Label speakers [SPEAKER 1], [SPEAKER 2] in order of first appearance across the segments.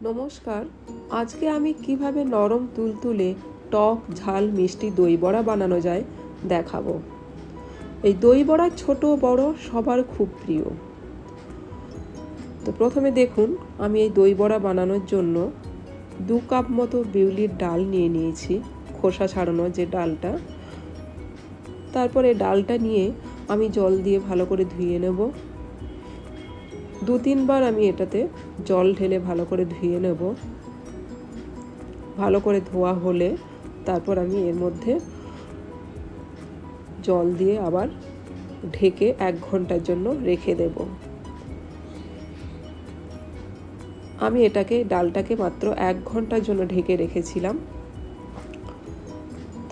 [SPEAKER 1] নমস্কার। আজকে আমি কিভাবে নরম তুলতুলে টক ঝাল মিষ্টি দই বড়া বানানো যায় দেখাবো। এই দই বড়া ছোট বড় সবার খুব প্রিয়। তো প্রথমে দেখুন, আমি এই দই বড়া বানানোর জন্য 2 কাপ মতো বিউলির ডাল নিয়ে নিয়েছি, খোসা ছাড়ানো যে ডালটা। তারপরে ডালটা নিয়ে আমি জল দিয়ে ভালো করে ধুয়ে নেব। 2-3 বার আমি এটাতে জল ঢেলে ভালো করে ধুয়ে নেব। ভালো করে ধোয়া হলে তারপর আমি এর মধ্যে জল দিয়ে আবার ঢেকে 1 ঘন্টার জন্য রেখে দেব। আমি ডালটাকে মাত্র 1 ঘন্টার জন্য ঢেকে রেখেছিলাম।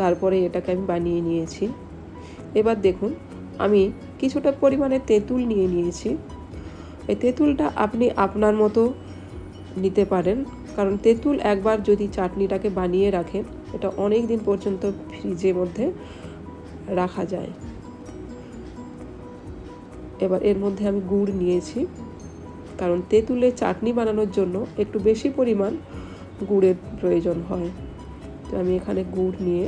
[SPEAKER 1] তারপরে এটাকে আমি বানিয়ে নিয়েছি। এবার দেখুন, আমি কিছুটা পরিমাণে তেঁতুল নিয়ে নিয়েছি। এই তেঁতুলটা আপনি আপনার মতো নিতে পারেন, কারণ তেঁতুল একবার যদি চাটনিটাকে বানিয়ে রাখেন, এটা অনেক দিন পর্যন্ত ফ্রিজের মধ্যে রাখা যায়। এবার এর মধ্যে আমি গুড় নিয়েছি, কারণ তেঁতুলের চাটনি বানানোর জন্য একটু বেশি পরিমাণ গুড়ের প্রয়োজন হয়। তো আমি এখানে গুড় নিয়ে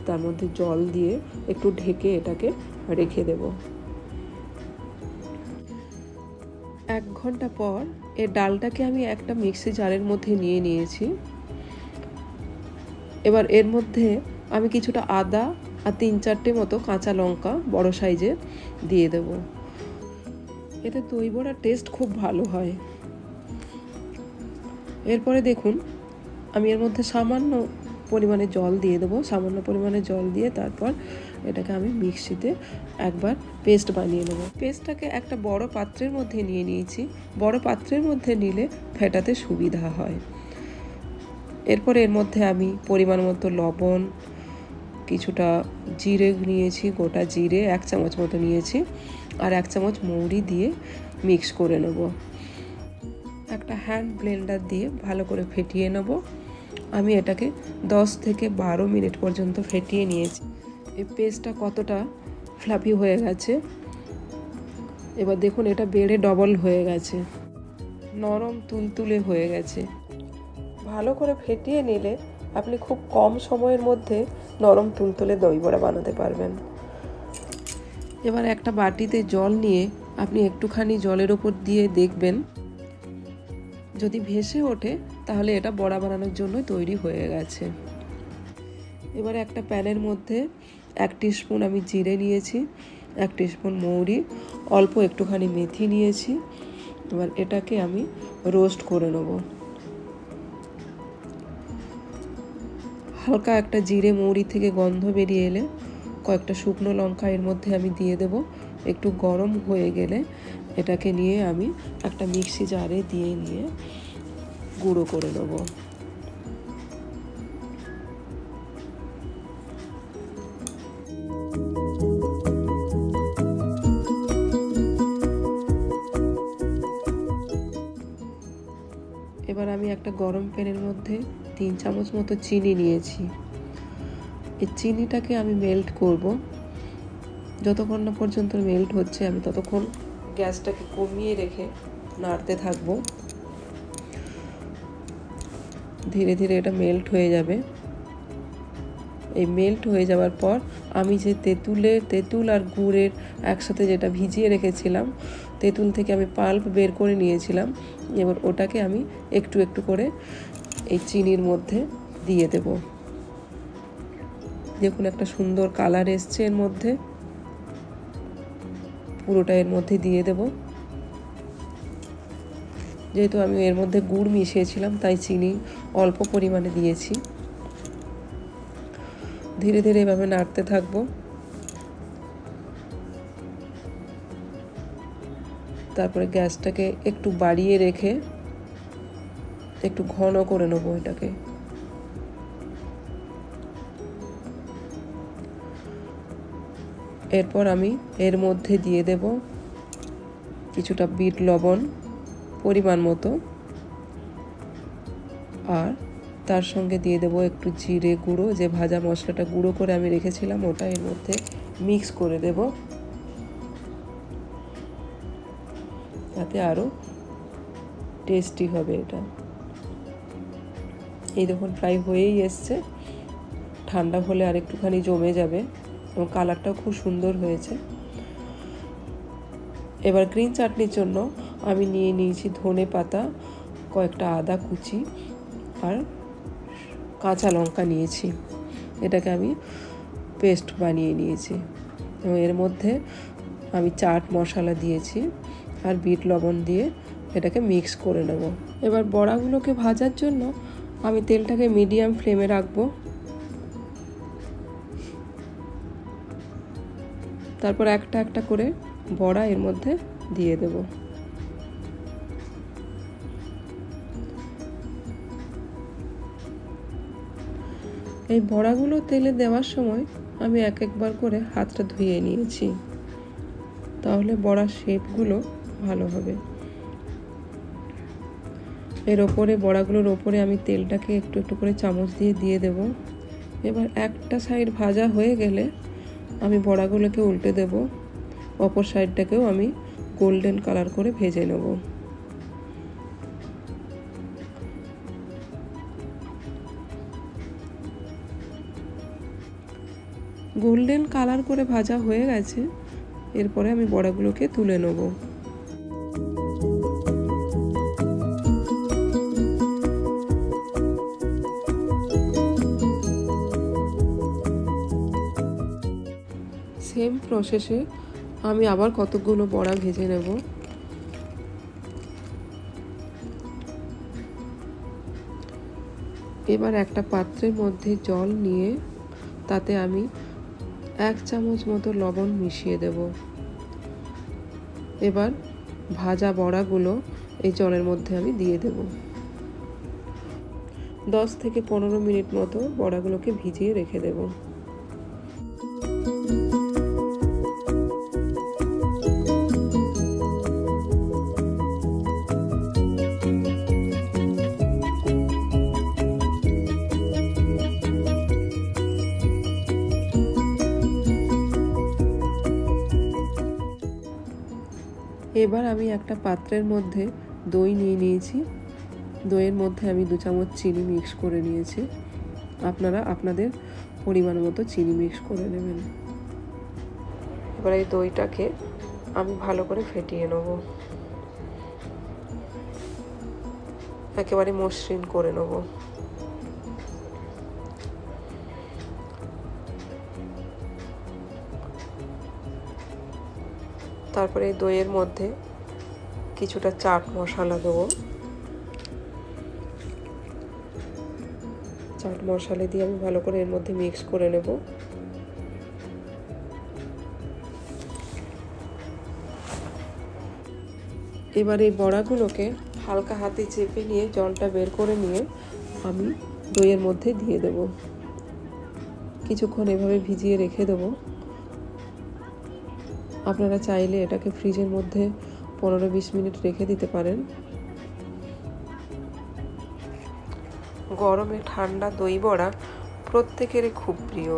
[SPEAKER 1] তার মধ্যে জল দিয়ে একটু ঢেকে এটাকে রেখে দেব। 1 ঘন্টা পর এই ডালটাকে আমি একটা মিক্সি জারের মধ্যে নিয়ে নিয়েছি। এবার এর মধ্যে আমি কিছুটা আদা আর 3-4টে মতো কাঁচা লঙ্কা বড় সাইজে দিয়ে দেব। এতে দই বড়ার টেস্ট খুব ভালো হয়। এরপরে দেখুন, আমি এর মধ্যে সামান্য পরিমাণে জল দিয়ে দেবো। সামান্য পরিমাণে জল দিয়ে তারপর এটাকে আমি মিক্সিতে একবার পেস্ট বানিয়ে নেব। পেস্টটাকে একটা বড় পাত্রের মধ্যে নিয়ে নিয়েছি। বড় পাত্রের মধ্যে নিলে ফেটাতে সুবিধা হয়। এরপর এর মধ্যে আমি পরিমাণ মতো লবণ, কিছুটা জিরে নিয়েছি, গোটা জিরে 1 চামচ মতো নিয়েছি, আর 1 চামচ মৌরি দিয়ে মিক্স করে নেব। একটা হ্যান্ড ব্লেন্ডার দিয়ে ভালো করে ফেটিয়ে নেব। আমি এটাকে 10 থেকে 12 মিনিট পর্যন্ত ফেটিয়ে নিয়েছি। এই পেস্টটা কতটা ফ্লাফি হয়ে গেছে। এবার দেখুন, এটা বেড়ে ডবল হয়ে গেছে, নরম তুলতুলে হয়ে গেছে। ভালো করে ফেটিয়ে নিলে আপনি খুব কম সময়ের মধ্যে নরম তুলতুলে দই বড়া বানাতে পারবেন। এবার একটা বাটিতে জল নিয়ে আপনি একটুখানি জলের ওপর দিয়ে দেখবেন, যদি ভেসে ওঠে তাহলে এটা বড়া বানানোর জন্য তৈরি হয়ে গেছে। এবার একটা প্যানের মধ্যে 1 টিস্পুন আমি জিরে নিয়েছি, 1 টিস্পুন মৌরি, অল্প একটুখানি মেথি নিয়েছি। এবার এটাকে আমি রোস্ট করে নেব। হালকা একটা জিরে মৌরি থেকে গন্ধ বেরিয়ে এলে কয়েকটা শুকনো লঙ্কা এর মধ্যে আমি দিয়ে দেব। একটু গরম হয়ে গেলে এটাকে নিয়ে আমি একটা মিক্সি জারে দিয়ে নিয়ে গুঁড়ো করে নেব। এবার আমি একটা গরম প্যানের মধ্যে 3 চামচ মতো চিনি নিয়েছি। এই চিনিটাকে আমি মেল্ট করব। যতক্ষণ না পর্যন্ত মেল্ট হচ্ছে আমি ততক্ষণ গ্যাসটাকে কমিয়ে রেখে নাড়তে থাকবো। ধীরে ধীরে এটা মেল্ট হয়ে যাবে। এই মেল্ট হয়ে যাওয়ার পর আমি যে তেঁতুল আর গুড়ের একসাথে যেটা ভিজিয়ে রেখেছিলাম, তেঁতুল থেকে আমি পাল্প বের করে নিয়েছিলাম। এবার ওটাকে আমি একটু একটু করে এই চিনির মধ্যে দিয়ে দেব। দেখুন, একটা সুন্দর কালার এসছে এর মধ্যে। পুরোটা এর মধ্যে দিয়ে দেব। যেহেতু আমি এর মধ্যে গুড় মিশিয়েছিলাম তাই চিনি অল্প পরিমাণে দিয়েছি। ধীরে ধীরে এভাবে নাড়তে থাকবো। তারপরে গ্যাসটাকে একটু বাড়িয়ে রেখে একটু ঘন করে নেব এটাকে। এরপর আমি এর মধ্যে দিয়ে দেব কিছুটা বিট লবণ পরিমাণ মতো, আর তার সঙ্গে দিয়ে দেব একটু জিরে গুঁড়ো, যে ভাজা মশলাটা গুঁড়ো করে আমি রেখেছিলাম ওটা এর মধ্যে মিক্স করে দেব, যাতে আরও টেস্টি হবে এটা। এই দেখুন প্রায় হয়েই এসছে, ঠান্ডা হলে আর একটুখানি জমে যাবে এবং কালারটাও খুব সুন্দর হয়েছে। এবার গ্রিন চাটনির জন্য আমি নিয়ে নিয়েছি ধনে পাতা, কয়েকটা আদা কুচি আর কাঁচা লঙ্কা নিয়েছি। এটাকে আমি পেস্ট বানিয়ে নিয়েছি এবং এর মধ্যে আমি চাট মশলা দিয়েছি আর বিট লবণ দিয়ে এটাকে মিক্স করে নেব। এবার বড়াগুলোকে ভাজার জন্য আমি তেলটাকে মিডিয়াম ফ্লেমে রাখবো। তারপর একটা একটা করে বড়া এর মধ্যে দিয়ে দেব। এই বড়াগুলো তেলে দেওয়ার সময় আমি এক একবার করে হাতটা ধুয়ে নিয়েছি, তাহলে বড়ার শেপগুলো ভালো হবে। এর ওপরে বড়াগুলোর ওপরে আমি তেলটাকে একটু একটু করে চামচ দিয়ে দেব। এবার একটা সাইড ভাজা হয়ে গেলে আমি বড়াগুলোকে উল্টে দেব, অপর সাইডটাকেও আমি গোল্ডেন কালার করে ভেজে নেব। গোল্ডেন কালার করে ভাজা হয়ে গেছে, এরপরে আমি বড়াগুলোকে তুলে নেব। সেম প্রসেসে আমি আবার কতগুলো বড়া ভেজে নেব। এবার একটা পাত্রের মধ্যে জল নিয়ে তাতে আমি 1 চামচ মতো লবণ মিশিয়ে দেব। এবার ভাজা বড়াগুলো এই জলের মধ্যে আমি দিয়ে দেব। 10 থেকে 15 মিনিট মতো বড়াগুলোকে ভিজিয়ে রেখে দেব। এবার আমি একটা পাত্রের মধ্যে দই নিয়ে নিয়েছি। দইয়ের মধ্যে আমি 2 চামচ চিনি মিক্স করে নিয়েছি। আপনারা আপনাদের পরিমাণ মতো চিনি মিক্স করে নেবেন। এবার এই দইটাকে আমি ভালো করে ফেটিয়ে নেব, একেবারে মসৃণ করে নেব। তারপরে এই দইয়ের মধ্যে কিছুটা চাট মশলা দেবো। চাট মশলা দিয়ে আমি ভালো করে এর মধ্যে মিক্স করে নেব। এবার এই বড়াগুলোকে হালকা হাতে চেপে নিয়ে জলটা বের করে নিয়ে আমি দইয়ের মধ্যে দিয়ে দেব। কিছুক্ষণ এভাবে ভিজিয়ে রেখে দেব। আপনারা চাইলে এটাকে ফ্রিজের মধ্যে 15-20 মিনিট রেখে দিতে পারেন। গরমে ঠান্ডা দই বড়া প্রত্যেকেরই খুব প্রিয়।